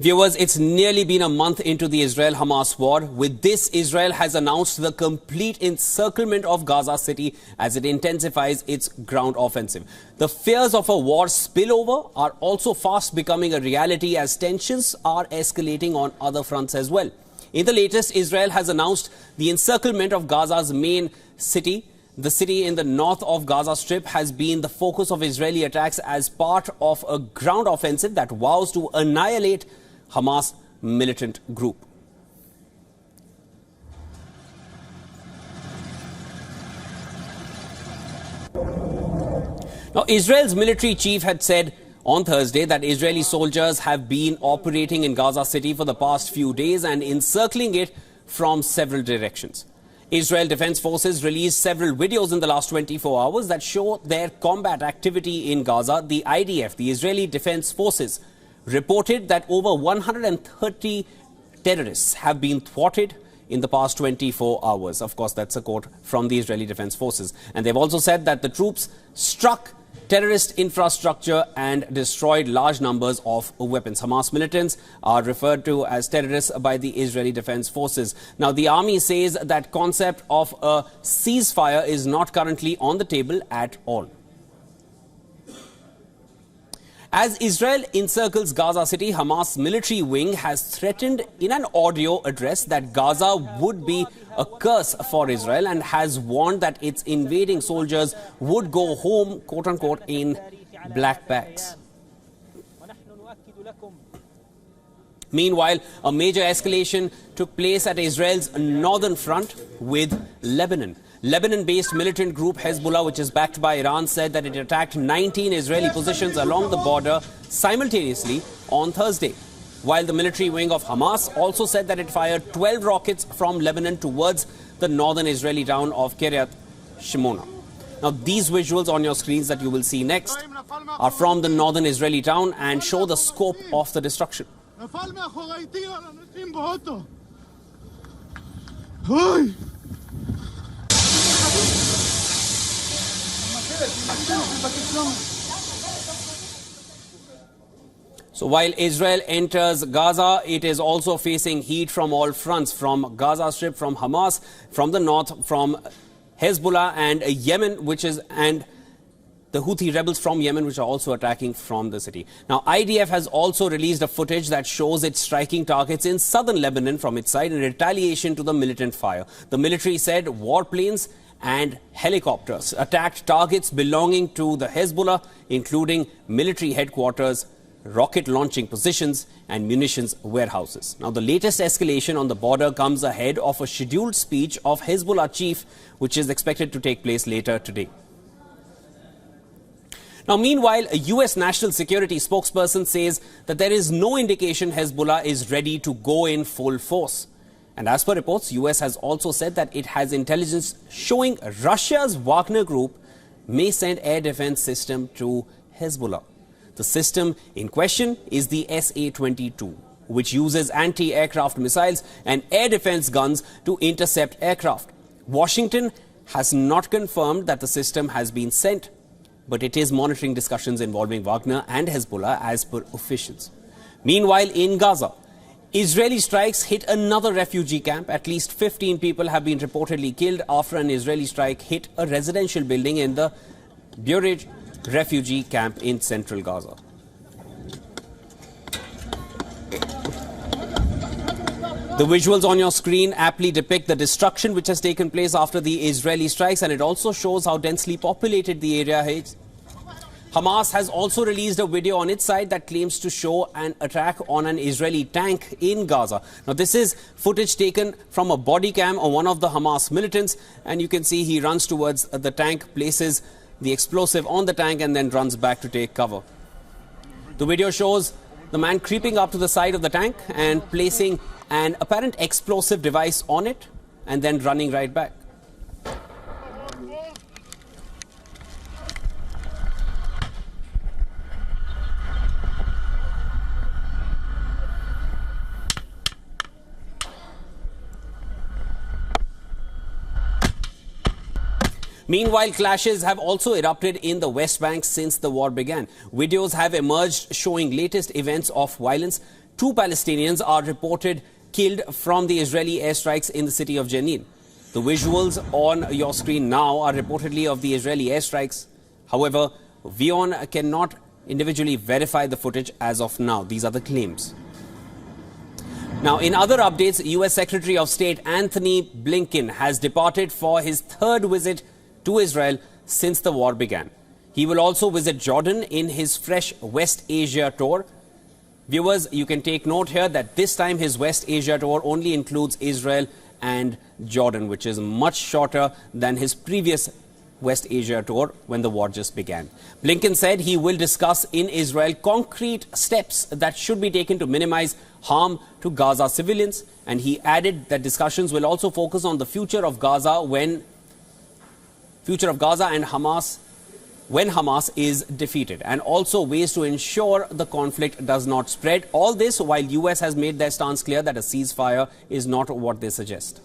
Viewers, it's nearly been a month into the Israel-Hamas war. With this, Israel has announced the complete encirclement of Gaza City as it intensifies its ground offensive. The fears of a war spillover are also fast becoming a reality as tensions are escalating on other fronts as well. In the latest, Israel has announced the encirclement of Gaza's main city. The city in the north of Gaza Strip has been the focus of Israeli attacks as part of a ground offensive that vows to annihilate Hamas militant group. Now, Israel's military chief had said on Thursday that Israeli soldiers have been operating in Gaza City for the past few days and encircling it from several directions. Israel Defense Forces released several videos in the last 24 hours that show their combat activity in Gaza. The IDF, the Israeli Defense Forces, reported that over 130 terrorists have been thwarted in the past 24 hours. Of course, that's a quote from the Israeli Defense Forces. And they've also said that the troops struck terrorist infrastructure and destroyed large numbers of weapons. Hamas militants are referred to as terrorists by the Israeli Defense Forces. Now, the army says that concept of a ceasefire is not currently on the table at all. As Israel encircles Gaza City, Hamas military wing has threatened in an audio address that Gaza would be a curse for Israel and has warned that its invading soldiers would go home, quote-unquote, in black bags. Meanwhile, a major escalation took place at Israel's northern front with Lebanon. Lebanon-based militant group Hezbollah, which is backed by Iran, said that it attacked 19 Israeli positions along the border simultaneously on Thursday, while the military wing of Hamas also said that it fired 12 rockets from Lebanon towards the northern Israeli town of Kiryat Shimona. Now, these visuals on your screens that you will see next are from the northern Israeli town and show the scope of the destruction. So while Israel enters Gaza, it is also facing heat from all fronts, from Gaza Strip, from Hamas, from the north, from Hezbollah and Yemen, and the Houthi rebels from Yemen, which are also attacking from the city. Now, IDF has also released a footage that shows it striking targets in southern Lebanon from its side in retaliation to the militant fire. The military said warplanes and helicopters attacked targets belonging to the Hezbollah, including military headquarters, rocket launching positions and munitions warehouses. Now, the latest escalation on the border comes ahead of a scheduled speech of Hezbollah chief, which is expected to take place later today. Now, meanwhile, a U.S. national security spokesperson says that there is no indication Hezbollah is ready to go in full force. And as per reports, U.S. has also said that it has intelligence showing Russia's Wagner group may send air defense system to Hezbollah. The system in question is the SA-22, which uses anti-aircraft missiles and air defense guns to intercept aircraft. Washington has not confirmed that the system has been sent, but it is monitoring discussions involving Wagner and Hezbollah as per officials. Meanwhile, in Gaza, Israeli strikes hit another refugee camp. At least 15 people have been reportedly killed after an Israeli strike hit a residential building in the Burej refugee camp in central Gaza. The visuals on your screen aptly depict the destruction which has taken place after the Israeli strikes, and it also shows how densely populated the area is. Hamas has also released a video on its side that claims to show an attack on an Israeli tank in Gaza. Now, this is footage taken from a body cam of one of the Hamas militants, and you can see he runs towards the tank, places the explosive on the tank and then runs back to take cover. The video shows the man creeping up to the side of the tank and placing an apparent explosive device on it and then running right back. Meanwhile, clashes have also erupted in the West Bank since the war began. Videos have emerged showing latest events of violence. 2 Palestinians are reported killed from the Israeli airstrikes in the city of Jenin. The visuals on your screen now are reportedly of the Israeli airstrikes. However, WION cannot individually verify the footage as of now. These are the claims. Now, in other updates, U.S. Secretary of State Anthony Blinken has departed for his 3rd visit to Israel since the war began. He will also visit Jordan in his fresh West Asia tour. Viewers, you can take note here that this time his West Asia tour only includes Israel and Jordan, which is much shorter than his previous West Asia tour when the war just began. Blinken said he will discuss in Israel concrete steps that should be taken to minimize harm to Gaza civilians. And he added that discussions will also focus on the future of Gaza and Hamas when Hamas is defeated, and also ways to ensure the conflict does not spread. All this while US has made their stance clear that a ceasefire is not what they suggest.